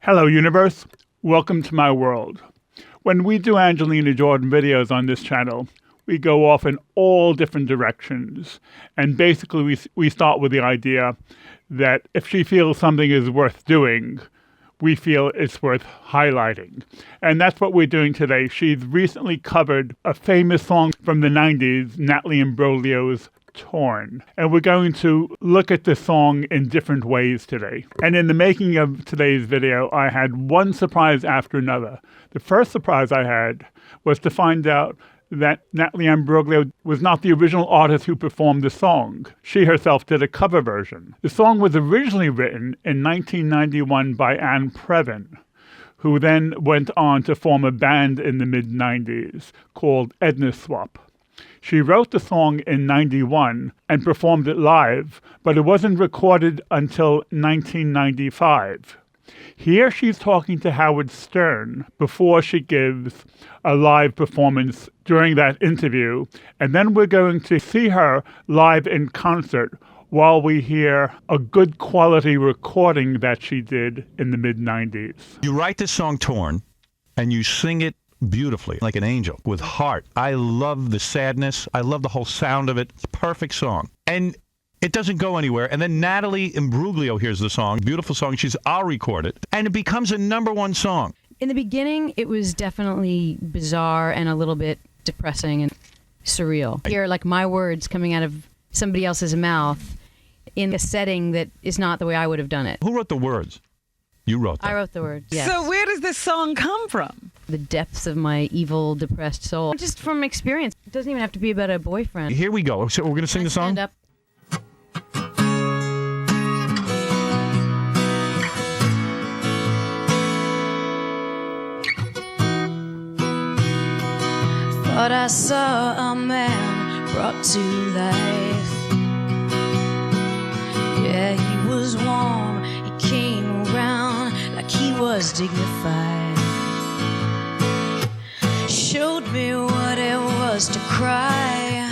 Hello, universe. Welcome to my world. When we do Angelina Jordan videos on this channel, we go off in all different directions. And basically, we start with the idea that if she feels something is worth doing, we feel it's worth highlighting. And that's what we're doing today. She's recently covered a famous song from the 90s, Natalie Imbroglio's Torn. And we're going to look at this song in different ways today. And in the making of today's video, I had one surprise after another. The first surprise I had was to find out that Natalie Imbruglia was not the original artist who performed the song. She herself did a cover version. The song was originally written in 1991 by Anne Previn, who then went on to form a band in the mid-90s called Edna Swap. She wrote the song in 91 and performed it live, but it wasn't recorded until 1995. Here she's talking to Howard Stern before she gives a live performance during that interview, and then we're going to see her live in concert while we hear a good quality recording that she did in the mid-90s. You write this song Torn, and you sing it beautifully, like an angel, with heart. I love the sadness. I love the whole sound of it. It's a perfect song. And it doesn't go anywhere. And then Natalie Imbruglia hears the song, beautiful song. She says, I'll record it. And it becomes a #1 song. In the beginning, it was definitely bizarre and a little bit depressing and surreal. Hear like my words coming out of somebody else's mouth in a setting that is not the way I would have done it. Who wrote the words? You wrote them. I wrote the words, yes. So where does this song come from? The depths of my evil, depressed soul. Just from experience. It doesn't even have to be about a boyfriend. Here we go. So we're going to sing the song? Stand up. Thought I saw a man brought to life. Yeah, he was warm, he came around like he was dignified. Showed me what it was to cry.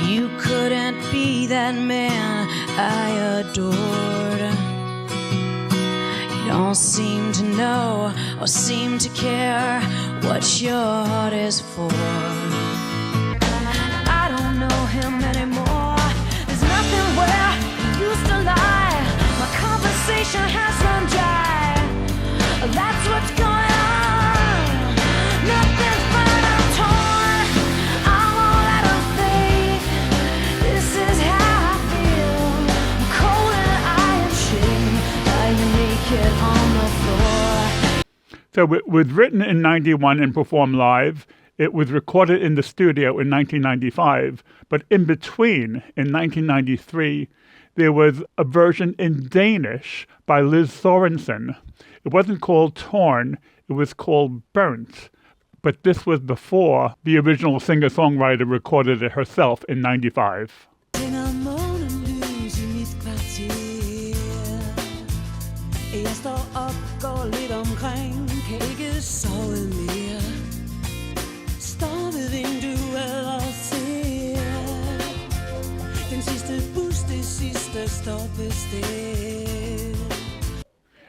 You couldn't be that man I adored. You don't seem to know or seem to care what your heart is for. I don't know him anymore. There's nothing where he used to lie. My conversation has run dry. That's what's going on. Nothing's but I'm torn. I'm all out of faith. This is how I feel. I'm cold and I am shaking. Lying naked on the floor. So it was written in 91 and performed live. It was recorded in the studio in 1995. But in between, in 1993, there was a version in Danish by Liz Sorensen. It wasn't called Torn, it was called Burnt. But this was before the original singer-songwriter recorded it herself in 95. Jeg står op, går lidt omkring, kan ikke sove mere. Står ved vinduet og ser den sidste bus, det sidste stoppested.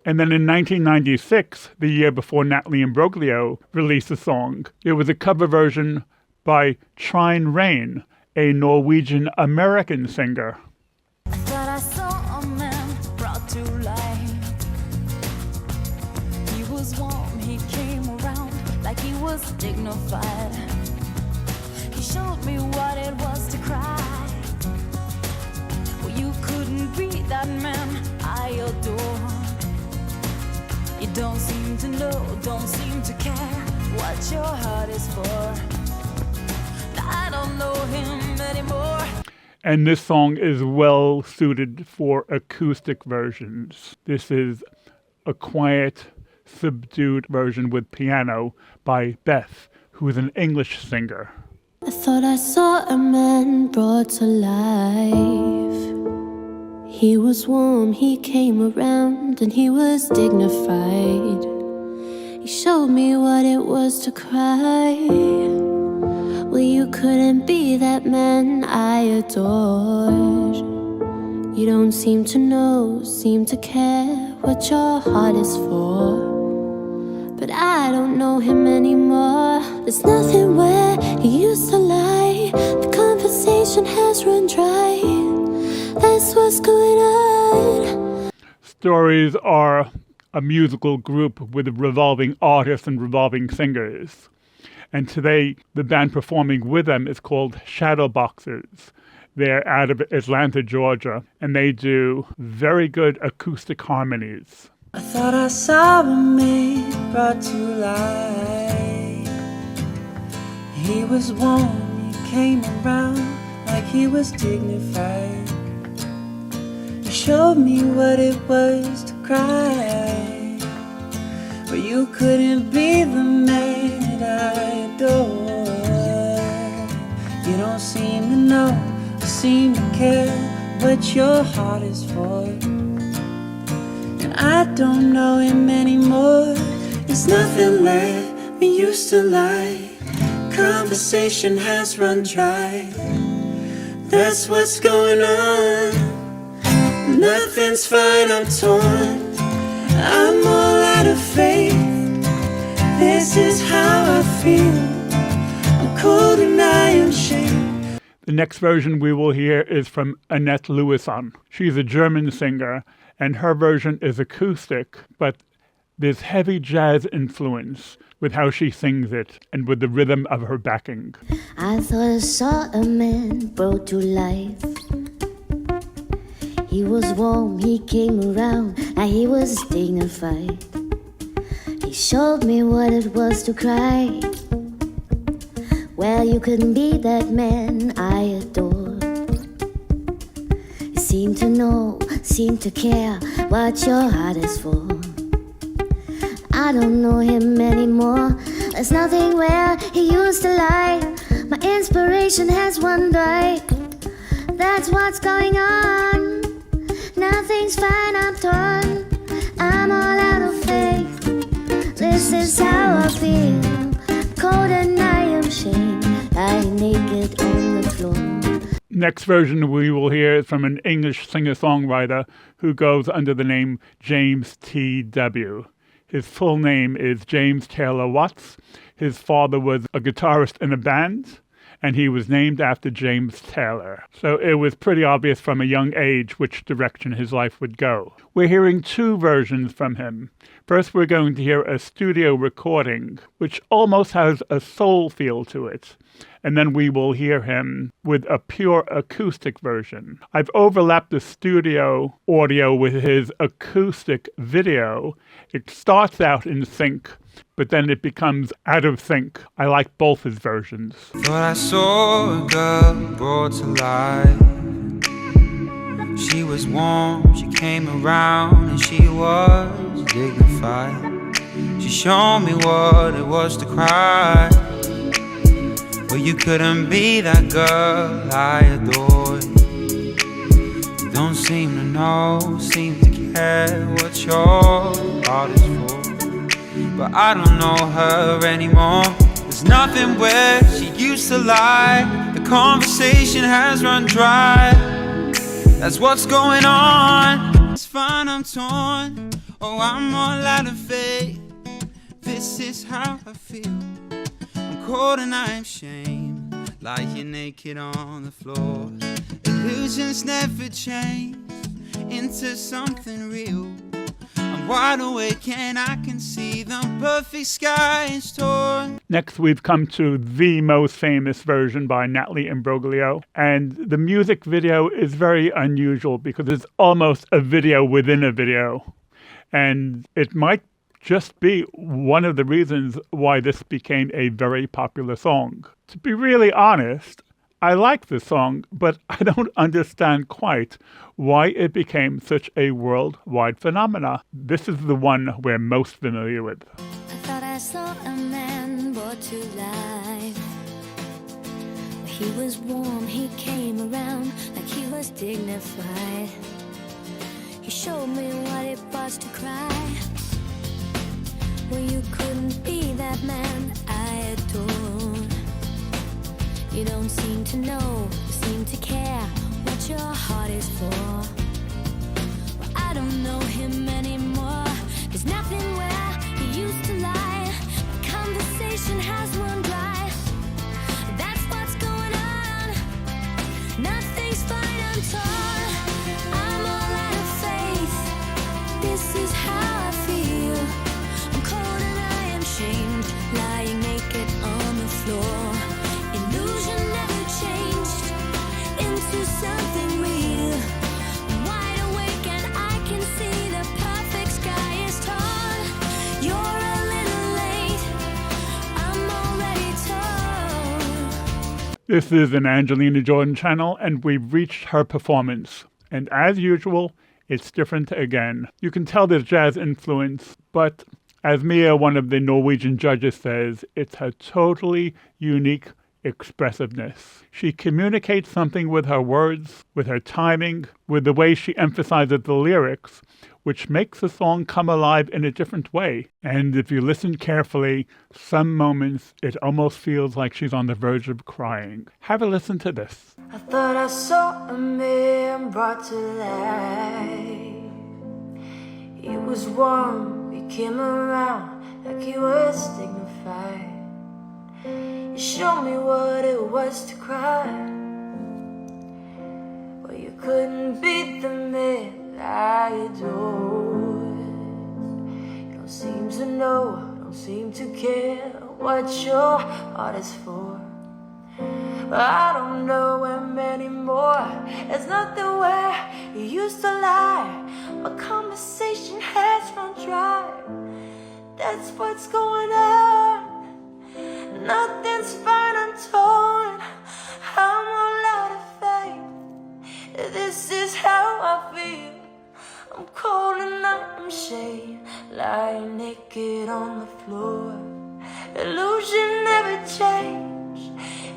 And then in 1996, the year before Natalie Imbruglia released the song, there was a cover version by Trine Rein, a Norwegian-American singer. Thought I saw a man brought to life. He was warm, he came around like he was dignified. He showed me what it was to cry. Well, you couldn't be that man I adore. You don't seem to know, don't seem to care what your heart is for. I don't know him anymore. And this song is well suited for acoustic versions. This is a quiet, subdued version with piano by Beth, who is an English singer. I thought I saw a man brought to life. He was warm, he came around, and he was dignified. He showed me what it was to cry. Well, you couldn't be that man I adored. You don't seem to know, seem to care what your heart is for. But I don't know him anymore. There's nothing where he used to lie. The conversation has run dry. That's what's going on. Stories are a musical group with revolving artists and revolving singers. And today, the band performing with them is called Shadowboxers. They're out of Atlanta, Georgia, and they do very good acoustic harmonies. I thought I saw a man brought to life. He was warm, he came around like he was dignified. He showed me what it was to cry, but you couldn't be the man that I adore. You don't seem to know, seem to care what your heart is for. I don't know him anymore. There's nothing left, we used to lie. Conversation has run dry. That's what's going on. Nothing's fine, I'm torn. I'm all out of faith. This is how I feel. I'm cold and I am shamed. The next version we will hear is from Annette Louison. She's a German singer, and her version is acoustic, but there's heavy jazz influence with how she sings it and with the rhythm of her backing. I thought I saw a man brought to life. He was warm, he came around, and he was dignified. He showed me what it was to cry. Well, you couldn't be that man I adore. You seem to know, seem to care what your heart is for. I don't know him anymore. There's nothing where he used to lie. My inspiration has run dry. That's what's going on. Nothing's fine, I'm torn. I'm all out of faith. This is how I feel. Cold and I am shamed. I'm naked on the floor. Next version we will hear is from an English singer-songwriter who goes under the name James T.W. His full name is James Taylor Watts. His father was a guitarist in a band, and he was named after James Taylor. So it was pretty obvious from a young age which direction his life would go. We're hearing two versions from him. First, we're going to hear a studio recording, which almost has a soul feel to it. And then we will hear him with a pure acoustic version. I've overlapped the studio audio with his acoustic video. It starts out in sync, but then it becomes out of sync. I like both his versions. Thought I saw a girl brought to life. She was warm, she came around, and she was dignified. She showed me what it was to cry. Well, you couldn't be that girl I adored. You don't seem to know, seem to care what your heart is for. But I don't know her anymore. There's nothing where she used to lie. The conversation has run dry. That's what's going on. It's fine, I'm torn. Oh, I'm all out of faith. This is how I feel. I'm cold and I'm shamed, lying naked on the floor. Illusions never change into something real. I'm wide awake and I can see the perfect sky is torn. Next, we've come to the most famous version by Natalie Imbruglia. And the music video is very unusual because it's almost a video within a video. And it might just be one of the reasons why this became a very popular song. To be really honest, I like this song, but I don't understand quite why it became such a worldwide phenomena. This is the one we're most familiar with. I thought I saw a man brought to life. He was warm, he came around like he was dignified. He showed me what it was to cry. Well, you couldn't be that man I adore. You don't seem to know, seem to care what your heart is for. Well, I I don't know him anymore. There's nothing where he used to lie. The conversation has run dry. That's what's going on. Nothing's fine, I'm torn. I'm all out of faith. This is how I feel. I'm cold and I am shamed, lying naked on the floor. Illusion never changed into something real. I'm wide awake and I can see the perfect sky is torn. You're a little late. I'm already torn. This is an Angelina Jordan channel, and we've reached her performance. And as usual, it's different again. You can tell there's jazz influence, but as Mia, one of the Norwegian judges, says, it's her totally unique expressiveness. She communicates something with her words, with her timing, with the way she emphasizes the lyrics, which makes the song come alive in a different way. And if you listen carefully, some moments it almost feels like she's on the verge of crying. Have a listen to this. I thought I saw a man brought to life. He was warm, he came around like he was dignified. You showed me what it was to cry. Well, you couldn't beat the man I adored. You don't seem to know, don't seem to care what your heart is for. I don't know him anymore. There's nothing where you used to lie. My conversation has run dry. That's what's going on. Nothing's fine, I'm torn. I'm all out of faith. This is how I feel. I'm cold and I'm ashamed, lying naked on the floor. Illusion never changed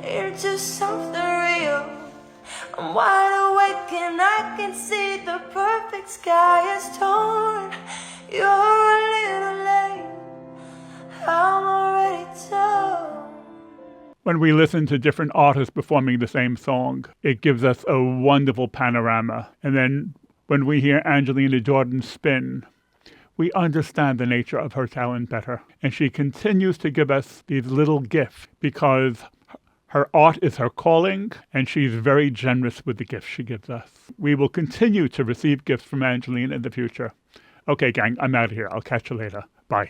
into something real. I'm wide awake and I can see the perfect sky is torn. You're a little late. I'm already torn. When we listen to different artists performing the same song, it gives us a wonderful panorama. And then when we hear Angelina Jordan spin, we understand the nature of her talent better. And she continues to give us these little gifts because her art is her calling, and she's very generous with the gifts she gives us. We will continue to receive gifts from Angelina in the future. Okay, gang, I'm out of here. I'll catch you later.